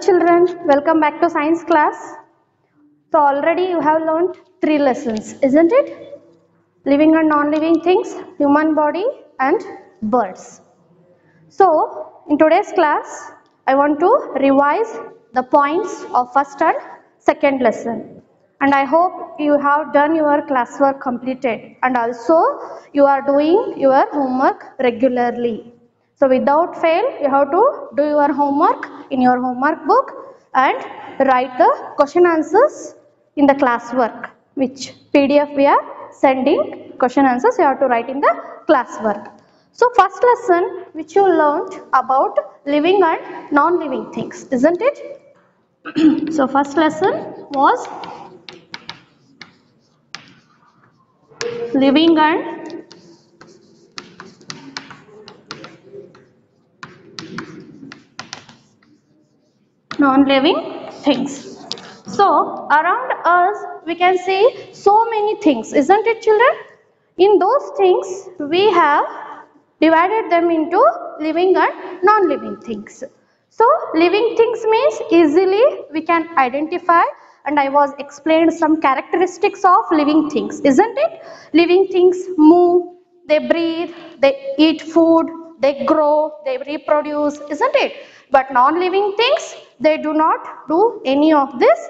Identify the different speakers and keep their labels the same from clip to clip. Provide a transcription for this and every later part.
Speaker 1: children, welcome back to science class. So already you have learned 3 lessons, isn't it? Living and non-living things, human body and birds. So in today's class, I want to revise the points of first and second lesson. And I hope you have done your classwork completed and also you are doing your homework regularly. So without fail, you have to do your homework in your homework book and write the question answers in the classwork, which PDF we are sending question answers you have to write in the classwork. So first lesson which you learned about living and non-living things, isn't it? So first lesson was living and non-living things. So around us we can see so many things, isn't it children? In those things we have divided them into living and non-living things. So living things means easily we can identify, and I was explained some characteristics of living things, isn't it? Living things move, they breathe, they eat food, they grow, they reproduce, isn't it? But non-living things, they do not do any of these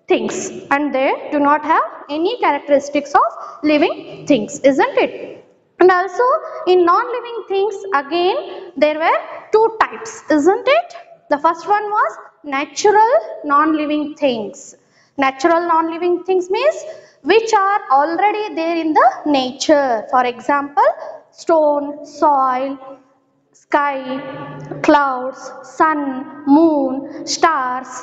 Speaker 1: things and they do not have any characteristics of living things, isn't it? And also in non-living things again there were 2 types, isn't it? The first one was natural non-living things. Natural non-living things means which are already there in the nature. For example, stone, soil, sky, clouds, sun, moon, stars,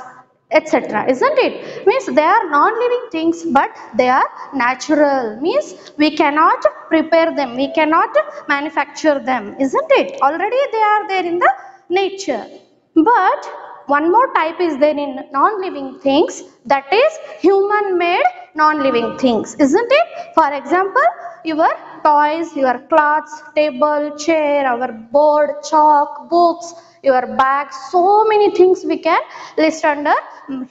Speaker 1: etc. Isn't it? Means they are non-living things but they are natural. Means we cannot prepare them, we cannot manufacture them, isn't it? Already they are there in the nature. But one more type is there in non-living things, that is human-made non-living things, isn't it? For example, your toys, your clothes, table, chair, our board, chalk, books, your bag, so many things we can list under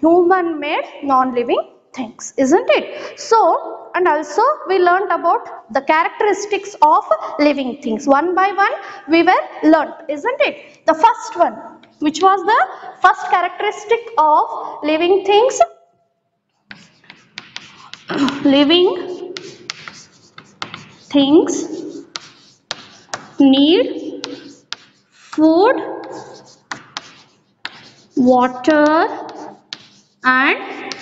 Speaker 1: human-made non-living things, isn't it? So, and also we learned about the characteristics of living things. One by one we were learnt, isn't it? The first one, which was the first characteristic of living things? Living things need food, water and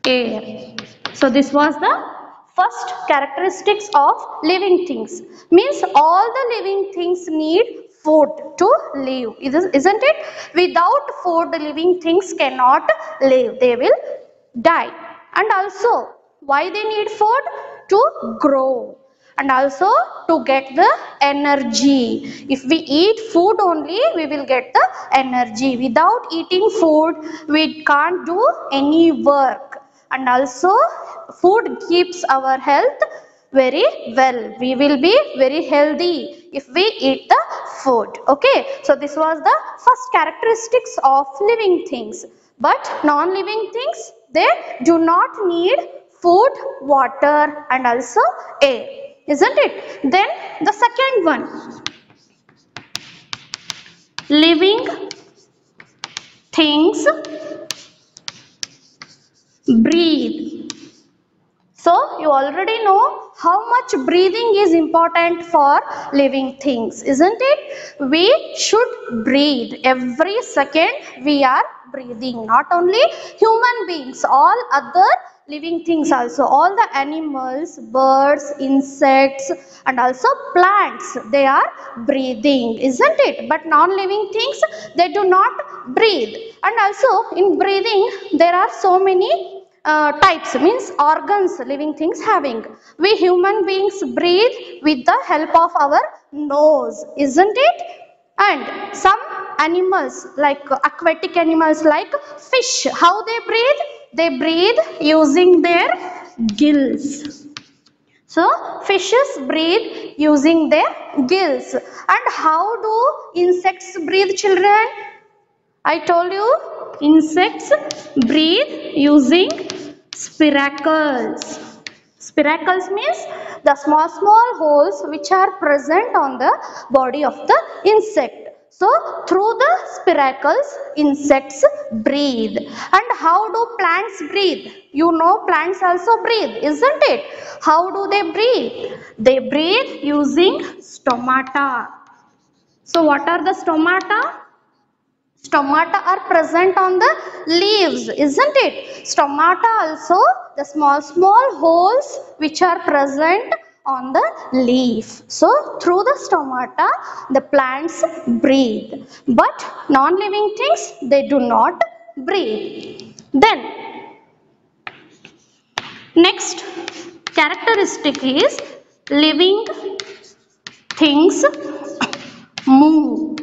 Speaker 1: air. So this was the first characteristics of living things. Means all the living things need food to live, isn't it? Without food living things cannot live, they will die. And also why they need food? To grow and also to get the energy. If we eat food only, we will get the energy. Without eating food, we can't do any work. And also food keeps our health very well. We will be very healthy if we eat the food. Okay, so this was the first characteristics of living things. But non-living things, they do not need food, water and also air, isn't it? Then the second one, living things breathe. So you already know how much breathing is important for living things, isn't it? We should breathe. Every second we are breathing. Not only human beings, all other living things also. All the animals, birds, insects and also plants, they are breathing, isn't it? But non-living things, they do not breathe. And also in breathing there are so many types, means organs living things having. We human beings breathe with the help of our nose, isn't it? And some animals like aquatic animals like fish, how they breathe? They breathe using their gills. So fishes breathe using their gills. And how do insects breathe, children? I told you insects breathe using spiracles. Spiracles means the small holes which are present on the body of the insect. So through the spiracles insects breathe. And how do plants breathe? You know plants also breathe, isn't it? How do they breathe? They breathe using stomata. So what are the stomata? Stomata are present on the leaves, isn't it? Stomata also the small holes which are present on the leaf. So through the stomata the plants breathe, but non-living things, they do not breathe. Then next characteristic is living things move.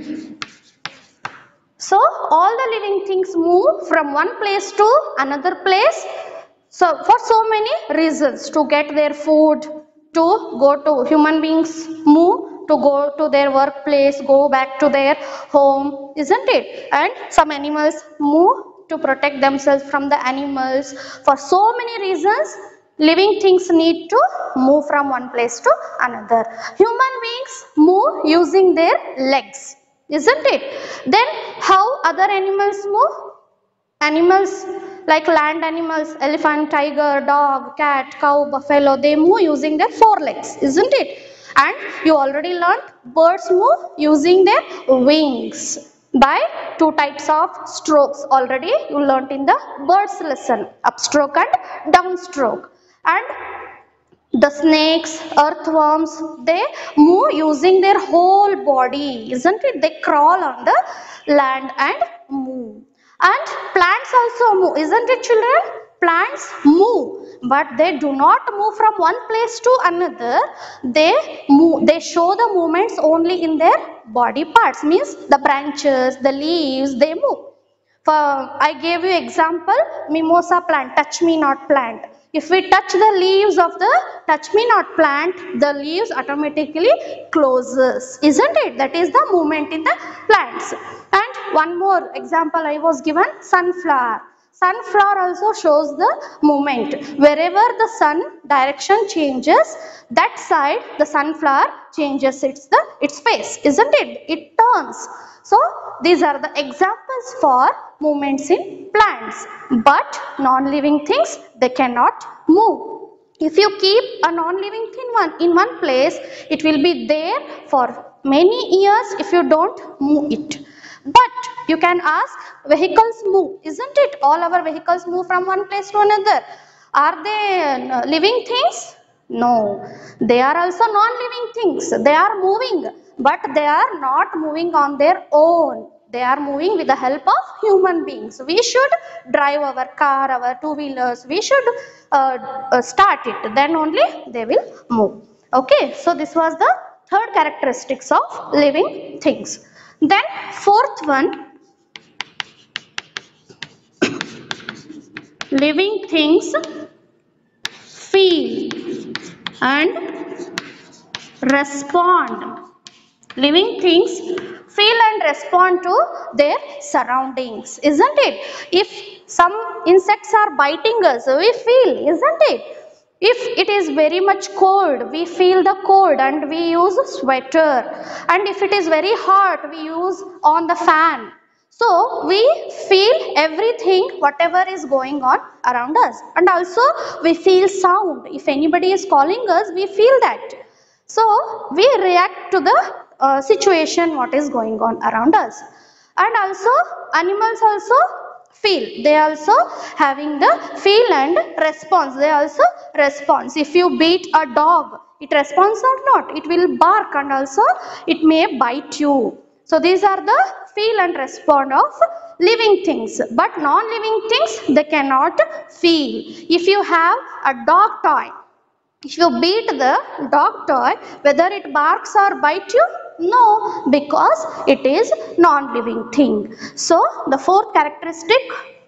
Speaker 1: So all the living things move from one place to another place. So for so many reasons, to get their food, to go to, human beings move to go to their workplace, go back to their home, isn't it? And some animals move to protect themselves from the animals. For so many reasons, living things need to move from one place to another. Human beings move using their legs, isn't it? Then how other animals move? Animals like land animals, elephant, tiger, dog, cat, cow, buffalo, they move using their forelegs, isn't it? And you already learned birds move using their wings by two types of strokes. Already you learned in the birds lesson, upstroke and downstroke. And the snakes, earthworms, they move using their whole body, isn't it? They crawl on the land and move. And plants also move, isn't it, children? Plants move, but they do not move from one place to another. They move, they show the movements only in their body parts, means the branches, the leaves, they move. For I gave you example, mimosa plant, touch me not plant. If we touch the leaves of the touch me not plant, the leaves automatically closes, isn't it? That is the movement in the plants. And one more example I was given, sunflower. Sunflower also shows the movement. Wherever the sun direction changes, that side the sunflower changes its face, isn't it? It turns. So these are the examples for movements in plants. But non-living things, they cannot move. If you keep a non-living thing in one place, it will be there for many years if you don't move it. But you can ask, vehicles move, isn't it? All our vehicles move from one place to another. Are they living things? No, they are also non-living things. They are moving, but they are not moving on their own. They are moving with the help of human beings. We should drive our car, our two-wheelers. We should start it. Then only they will move. Okay, so this was the third characteristics of living things. Then fourth one, living things feel and respond. Living things feel and respond to their surroundings, isn't it? If some insects are biting us, we feel, isn't it? If it is very much cold, we feel the cold and we use sweater. And if it is very hot, we use on the fan. So we feel everything, whatever is going on around us. And also we feel sound. If anybody is calling us, we feel that. So we react to the situation, what is going on around us. And also animals also feel. They also having the feel and response. They also respond. If you beat a dog, it responds or not? It will bark and also it may bite you. So these are the feel and respond of living things. But non-living things, they cannot feel. If you have a dog toy, if you beat the dog toy, whether it barks or bites you? No, because it is non-living thing. So the fourth characteristic,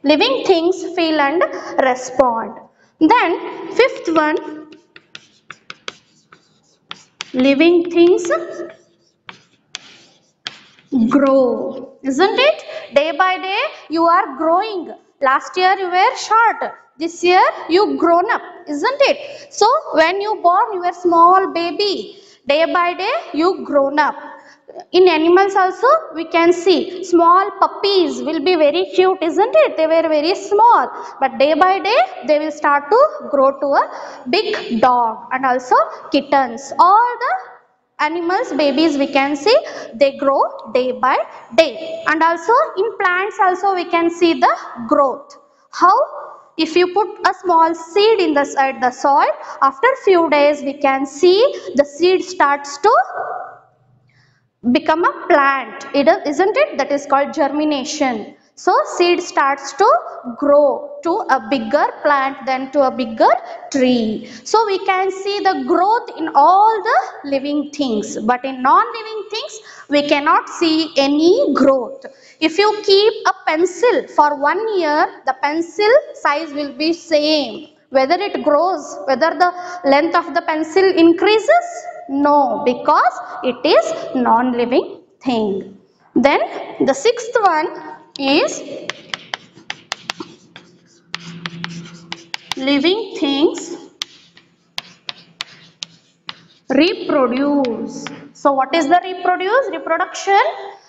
Speaker 1: living things feel and respond. Then fifth one, living things grow, isn't it? Day by day you are growing. Last year you were short. This year you grown up, isn't it? So when you born, you were small baby. Day by day you grown up. In animals also we can see small puppies will be very cute, isn't it? They were very small, but day by day they will start to grow to a big dog, and also kittens. All the animals babies we can see they grow day by day. And also in plants also we can see the growth. How? If you put a small seed inside the soil, after few days we can see the seed starts to become a plant, isn't it? That is called germination. So seed starts to grow to a bigger plant, then to a bigger tree. So we can see the growth in all the living things, but in non-living things we cannot see any growth. If you keep a pencil for 1 year, the pencil size will be same. Whether it grows, whether the length of the pencil increases? No, because it is non-living thing. Then the sixth one is living things reproduce. So what is the reproduce? Reproduction.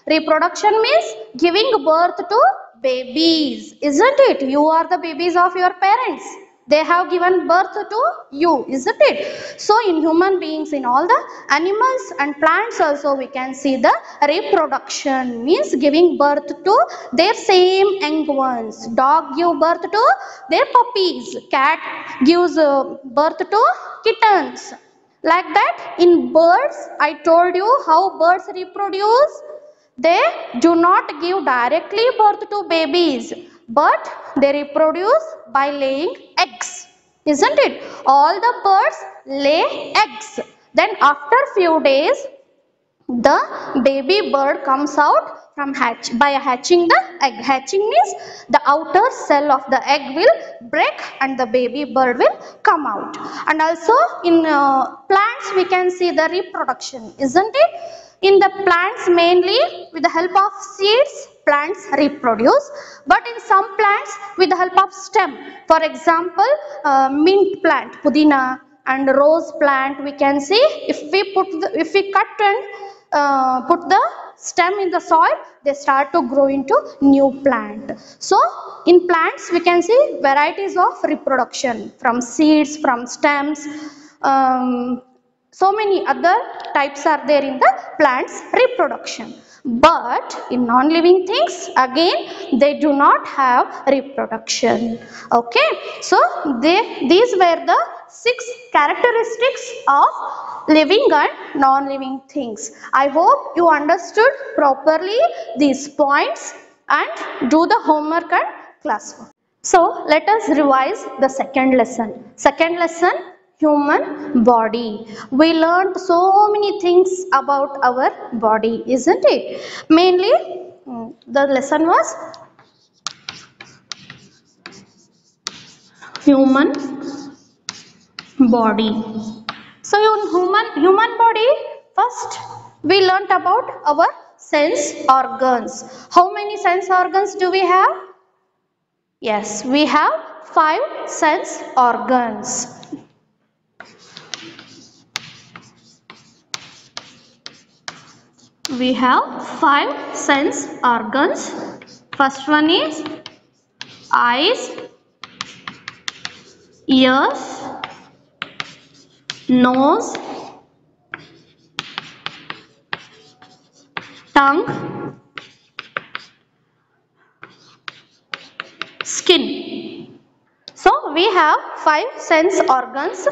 Speaker 1: Reproduction means giving birth to babies, isn't it? You are the babies of your parents. They have given birth to you, isn't it? So in human beings, in all the animals and plants also we can see the reproduction means giving birth to their same young ones. Dog give birth to their puppies. Cat gives birth to kittens. Like that, in birds, I told you how birds reproduce. They do not give directly birth to babies, but they reproduce by laying eggs. Isn't it? All the birds lay eggs. Then after few days, the baby bird comes out from by hatching the egg. Hatching means the outer cell of the egg will break and the baby bird will come out. And also in plants we can see the reproduction, isn't it? In the plants mainly with the help of seeds plants reproduce, but in some plants with the help of stem. For example, mint plant, pudina, and rose plant we can see if we cut and put the stem in the soil, they start to grow into new plant. So in plants we can see varieties of reproduction from seeds, from stems, so many other types are there in the plants reproduction. But in non-living things again they do not have reproduction. Okay, so these were the 6 characteristics of living and non-living things. I hope you understood properly these points and do the homework and classwork. So let us revise the second lesson. Second lesson, human body. We learned so many things about our body, isn't it? Mainly the lesson was human body. So in human body, first we learnt about our sense organs. How many sense organs do we have? Yes, we have 5 sense organs. We have 5 sense organs. First one is eyes, ears, nose, tongue, skin. So we have 5 sense organs.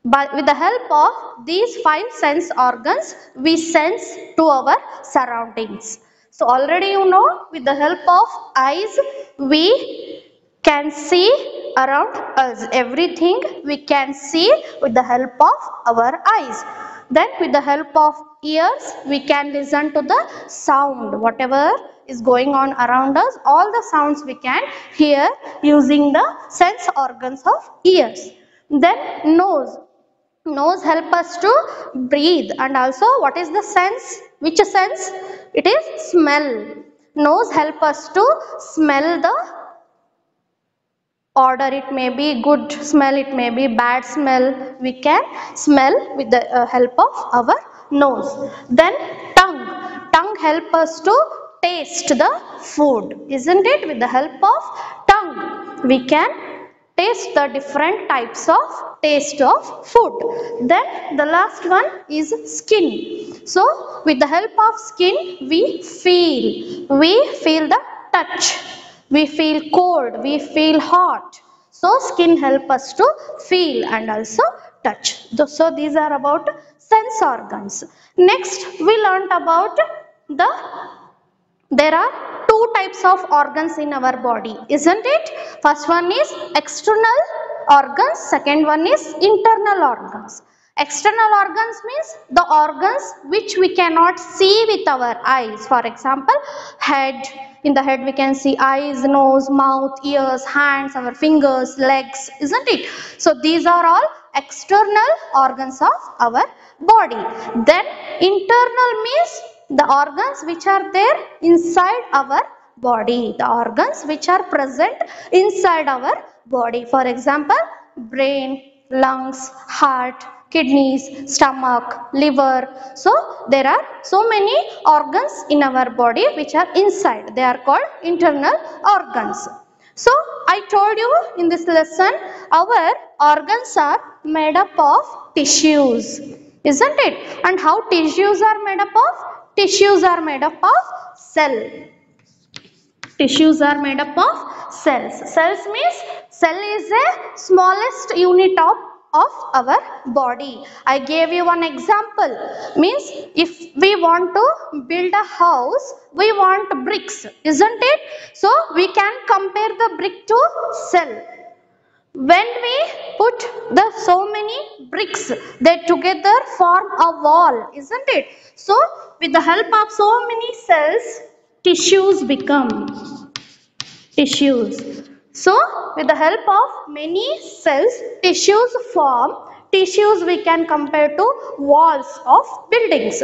Speaker 1: But with the help of these 5 sense organs, we sense to our surroundings. So already you know, with the help of eyes, we can see around us. Everything we can see with the help of our eyes. Then with the help of ears, we can listen to the sound. Whatever is going on around us, all the sounds we can hear using the sense organs of ears. Then nose. Nose help us to breathe, and also what is the sense? Which sense? It is smell. Nose help us to smell the odor. It may be good smell, it may be bad smell. We can smell with the help of our nose. Then tongue. Tongue help us to taste the food, isn't it? With the help of tongue, we can taste the different types of taste of food. Then the last one is skin. So with the help of skin, we feel the touch. We feel cold, we feel hot. So skin help us to feel and also touch. So these are about sense organs. Next we learnt about there are two types of organs in our body, isn't it? First one is external organs, second one is internal organs. External organs means the organs which we cannot see with our eyes. For example, head. In the head we can see eyes, nose, mouth, ears, hands, our fingers, legs, isn't it? So these are all external organs of our body. Then internal means the organs which are there inside our body, the organs which are present inside our body. For example, brain, lungs, heart, kidneys, stomach, liver. So there are so many organs in our body which are inside. They are called internal organs. So I told you in this lesson, our organs are made up of tissues, isn't it? And how tissues are made up of? Tissues are made up of cell. Tissues are made up of cells. Cells means cell is a smallest unit of our body. I gave you one example. Means if we want to build a house, we want bricks, isn't it? So we can compare the brick to cell. When we put the so many bricks, they together form a wall, isn't it? So with the help of so many cells, tissues become tissues. So with the help of many cells, tissues form. Tissues we can compare to walls of buildings.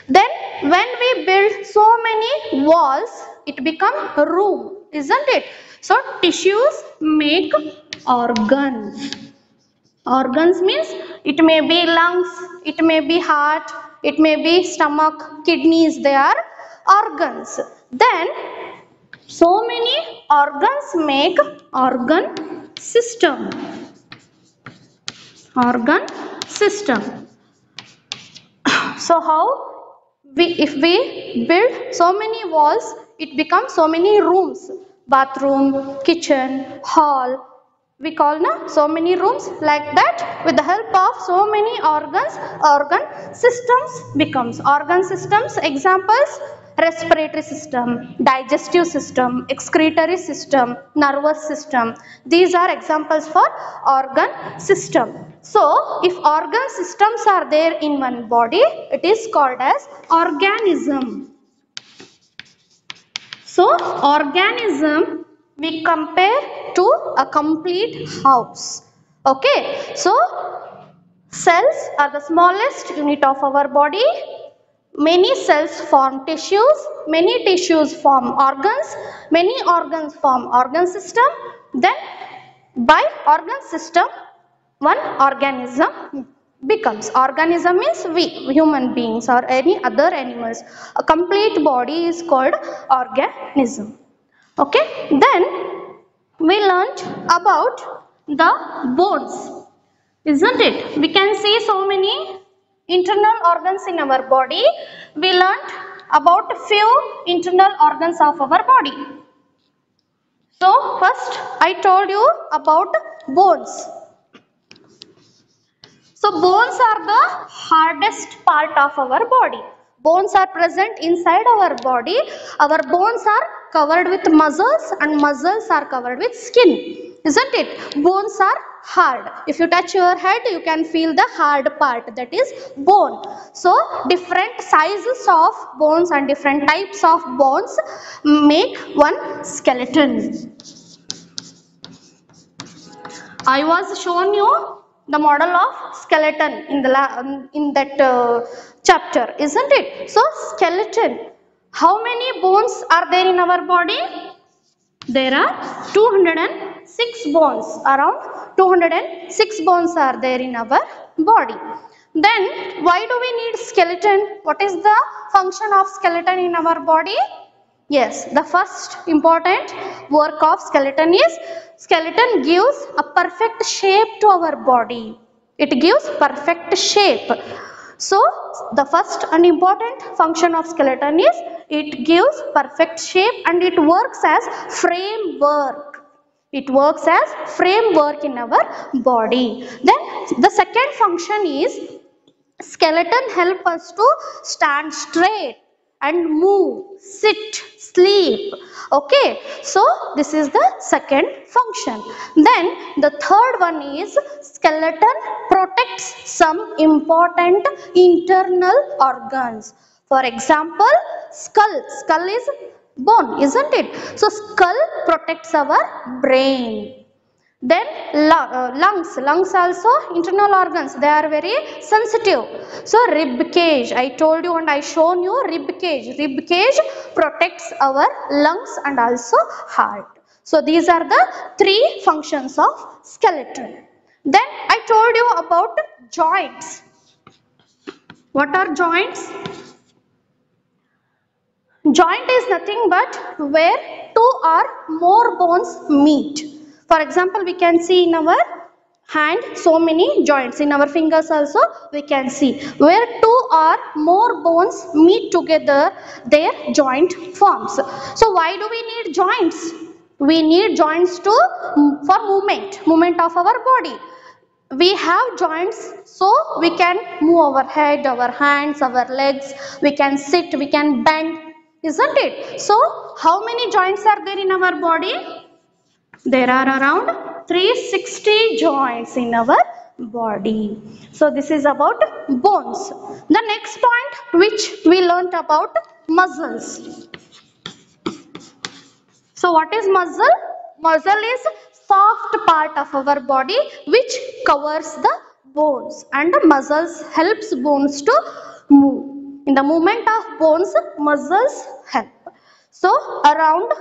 Speaker 1: Then when we build so many walls, it become a room, isn't it? So tissues make organs. Organs means it may be lungs, it may be heart, it may be stomach, kidneys, they are organs. Then so many organs make organ system. Organ system. So how if we build so many walls, it becomes so many rooms. Bathroom, kitchen, hall. We call now so many rooms like that. With the help of so many organs, organ systems becomes. Organ systems examples: respiratory system, digestive system, excretory system, nervous system. These are examples for organ system. So if organ systems are there in one body, it is called as organism. So organism we compare to a complete house. Okay, so cells are the smallest unit of our body. Many cells form tissues, many tissues form organs, many organs form organ system. Then by organ system, one organism becomes. Organism means we, human beings or any other animals. A complete body is called organism. Okay, then we learnt about the bones, isn't it? We can see so many internal organs in our body. We learnt about a few internal organs of our body. So first I told you about bones. So bones are the hardest part of our body. Bones are present inside our body. Our bones are covered with muscles and muscles are covered with skin. Isn't it? Bones are hard. If you touch your head, you can feel the hard part, that is bone. So different sizes of bones and different types of bones make one skeleton. I was shown you the model of skeleton in the chapter, isn't it? So skeleton, How many bones are there in our body? There are 206 bones. Around 206 bones are there in our body. Then why do we need skeleton? What is the function of skeleton in our body? Yes, the first important work of skeleton is skeleton gives a perfect shape to our body. It gives perfect shape. So the first and important function of skeleton is it gives perfect shape and it works as framework. It works as framework in our body. Then the second function is skeleton help us to stand straight and move, sit, sleep. Okay, so this is the second function. Then the third one is skeleton protects some important internal organs. For example, skull. Skull is bone, isn't it? So skull protects our brain. Then lungs also internal organs, they are very sensitive. So rib cage, I told you and I shown you rib cage. Rib cage protects our lungs and also heart. So these are the three functions of skeleton. Then I told you about joints. What are joints? Joint is nothing but where two or more bones meet. For example, we can see in our hand so many joints. In our fingers also we can see where two or more bones meet together, their joint forms. So why do we need joints? We need joints for movement of our body. We have joints so we can move our head, our hands, our legs. We can sit, we can bend, isn't it? So how many joints are there in our body? There are around 360 joints in our body. So this is about bones. The next point which we learnt about muscles. So what is muscle? Muscle is soft part of our body which covers the bones, and muscles helps bones to move. In the movement of bones, muscles help. So around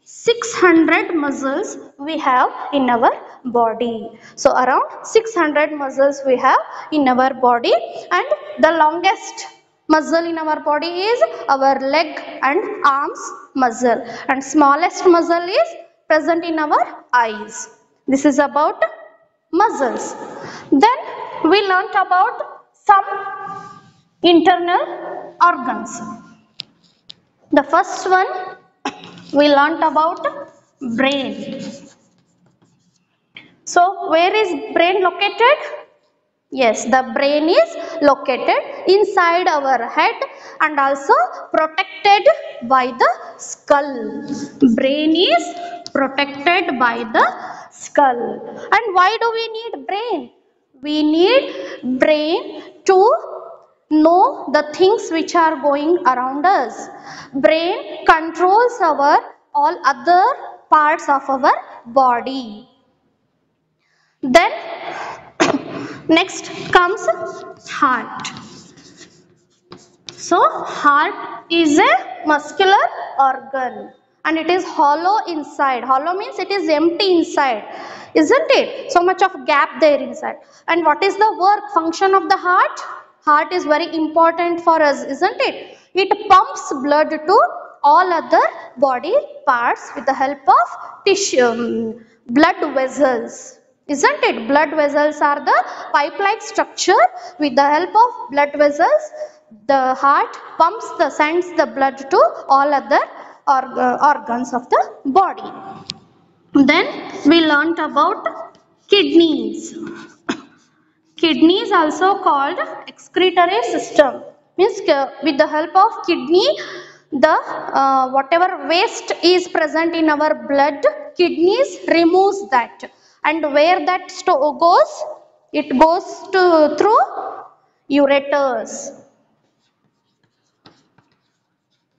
Speaker 1: 600 muscles we have in our body. So around 600 muscles we have in our body, and the longest muscle in our body is our leg and arms muscle, and smallest muscle is present in our eyes. This is about muscles. Then we learnt about some internal organs. The first one we learnt about brain. So where is brain located? Yes, the brain is located inside our head and also protected by the skull. Brain is protected by the skull. And why do we need brain? We need brain to know the things which are going around us. Brain controls our all other parts of our body. Then next comes heart. So heart is a muscular organ and it is hollow inside. Hollow means it is empty inside, isn't it? So much of gap there inside. And what is the work function of the heart? Heart is very important for us, isn't it? It pumps blood to all other body parts with the help of tissue, blood vessels. Isn't it? Blood vessels are the pipe-like structure. With the help of blood vessels, the heart sends the blood to all other organs of the body. Then we learnt about kidneys. Kidneys also called excretory system. Means with the help of kidney, the whatever waste is present in our blood, kidneys removes that. And where that goes? It goes through ureters.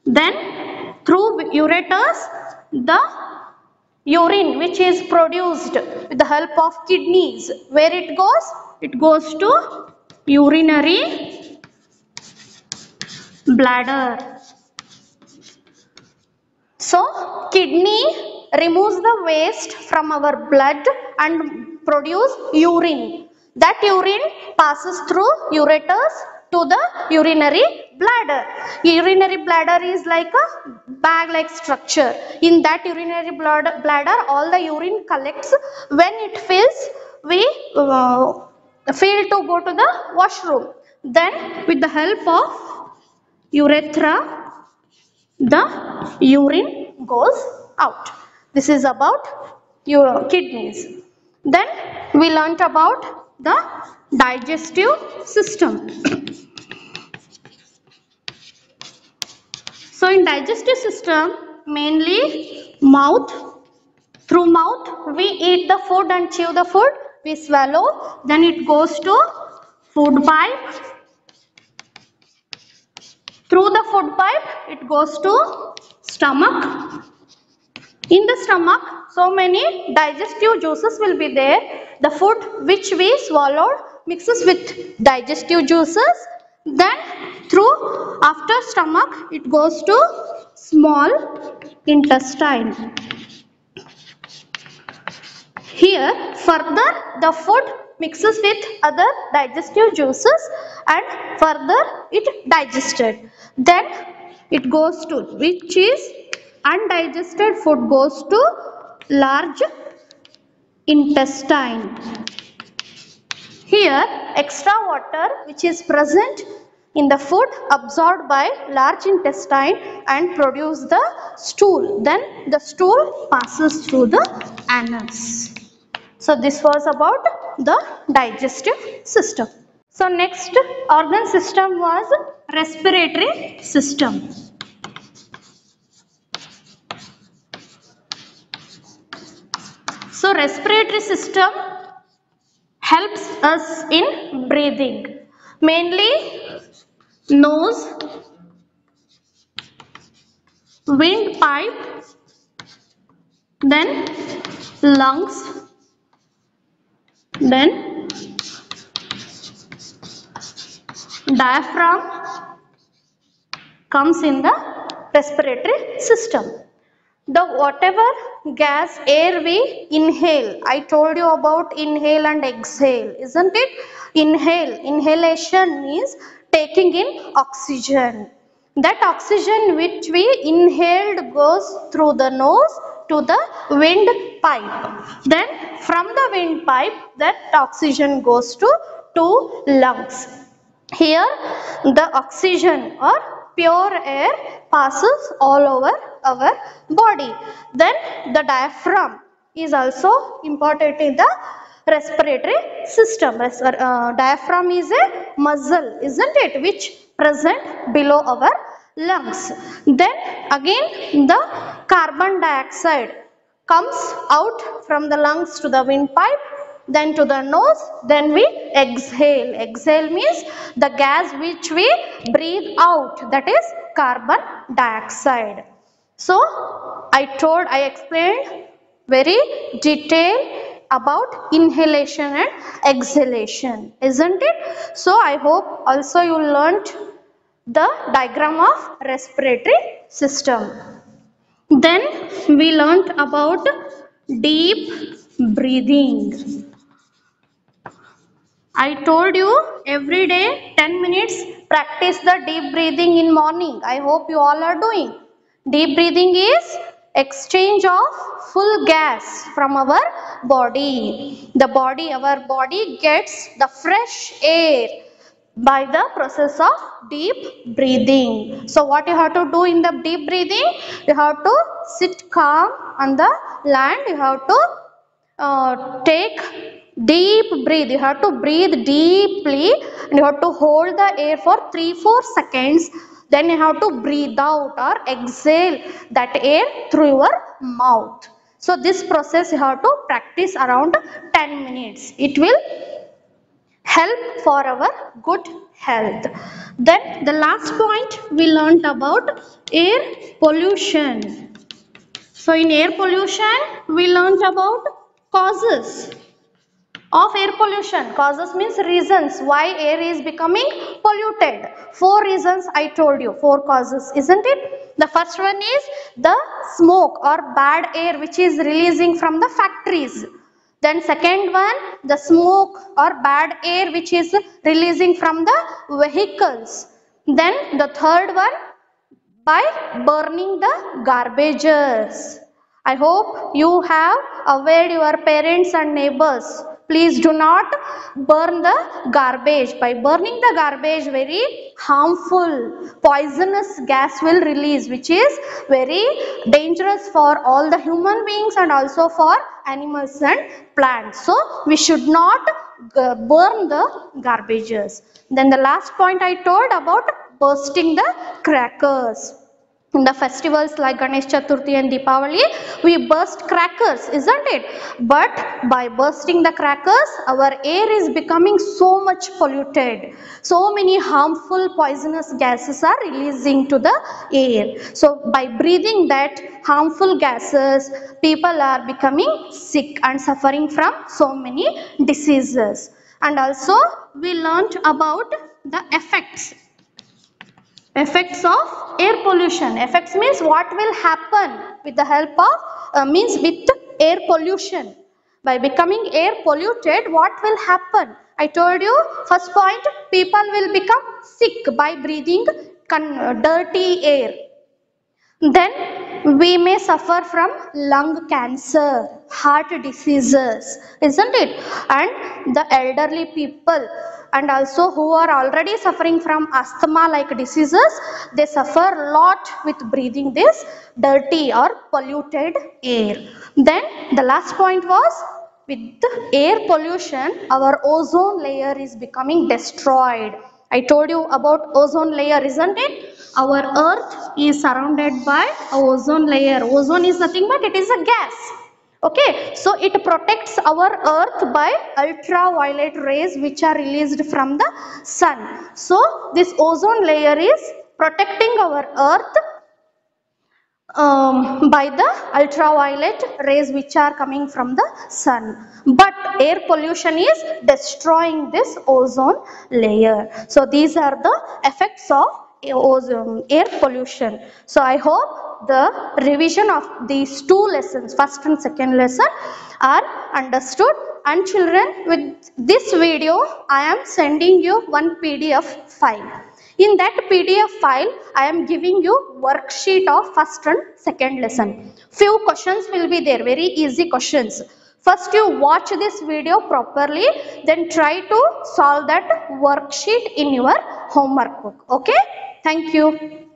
Speaker 1: Then through ureters, the urine which is produced with the help of kidneys, where it goes? It goes to urinary bladder. So kidney removes the waste from our blood and produce urine. That urine passes through ureters to the urinary bladder. Urinary bladder is like a bag like structure. In that urinary bladder all the urine collects. When it fills, we fail to go to the washroom. Then with the help of urethra, the urine goes out. This is about your kidneys. Then we learnt about the digestive system. So in digestive system, mainly mouth. Through mouth we eat the food and chew the food, we swallow, then it goes to food pipe. Through the food pipe it goes to stomach. In the stomach so many digestive juices will be there. The food which we swallowed mixes with digestive juices. Then through after stomach it goes to small intestine. Here further the food mixes with other digestive juices and further it digested. Then it goes to, which is undigested food goes to large intestine. Here extra water which is present in the food absorbed by large intestine and produce the stool. Then the stool passes through the anus. So this was about the digestive system. So next organ system was respiratory system. So respiratory system helps us in breathing. Mainly nose, windpipe, then lungs, then diaphragm comes in the respiratory system. The whatever gas air we inhale, I told you about inhale and exhale, isn't it? Inhalation means taking in oxygen. That oxygen which we inhaled goes through the nose to the windpipe. Then from the windpipe that oxygen goes to lungs. Here the oxygen or pure air passes all over our body. Then the diaphragm is also important in the respiratory system. Diaphragm is a muscle, isn't it, which present below our lungs. Then again the carbon dioxide comes out from the lungs to the windpipe, then to the nose, then we exhale. Exhale means the gas which we breathe out, that is carbon dioxide. So I explained very detailed about inhalation and exhalation, isn't it? So I hope also you learnt the diagram of respiratory system. Then we learnt about deep breathing. I told you every day 10 minutes practice the deep breathing in morning. I hope you all are doing. Deep breathing is exchange of full gas from our body. Our body gets the fresh air by the process of deep breathing. So what you have to do in the deep breathing? You have to sit calm on the land. You have to take deep breathe. You have to breathe deeply and you have to hold the air for 3-4 seconds. Then you have to breathe out or exhale that air through your mouth. So this process you have to practice around 10 minutes. It will help for our good health. Then the last point we learnt about air pollution. So in air pollution we learnt about causes of air pollution. Causes means reasons why air is becoming polluted. 4 reasons I told you, 4 causes, isn't it? The first one is the smoke or bad air which is releasing from the factories. Then second one, the smoke or bad air which is releasing from the vehicles. Then the third one, by burning the garbages. I hope you have aware your parents and neighbors. Please do not burn the garbage. By burning the garbage, very harmful, poisonous gas will release, which is very dangerous for all the human beings and also for animals and plants. So we should not burn the garbages. Then the last point I told about bursting the crackers. In the festivals like Ganesh Chaturthi and Deepavali, we burst crackers, isn't it? But by bursting the crackers, our air is becoming so much polluted. So many harmful poisonous gases are releasing to the air. So by breathing that harmful gases, people are becoming sick and suffering from so many diseases. And also we learnt about the effects of air pollution. Effects means what will happen with the help of with air pollution. By becoming air polluted, what will happen? I told you, first point, people will become sick by breathing dirty air. Then we may suffer from lung cancer, heart diseases, isn't it? And the elderly people and also who are already suffering from asthma like diseases, they suffer a lot with breathing this dirty or polluted air. Then the last point was, with air pollution, our ozone layer is becoming destroyed. I told you about ozone layer, isn't it? Our earth is surrounded by a ozone layer. Ozone is nothing but it is a gas. Okay, so it protects our earth by ultraviolet rays which are released from the sun. So this ozone layer is protecting our earth by the ultraviolet rays which are coming from the sun. But air pollution is destroying this ozone layer. So these are the effects of ozone, air pollution. So I hope the revision of these two lessons, first and second lesson, are understood. And children, with this video I am sending you one PDF file. In that PDF file, I am giving you worksheet of first and second lesson. Few questions will be there, very easy questions. First you watch this video properly, then try to solve that worksheet in your homework book. Okay? Thank you.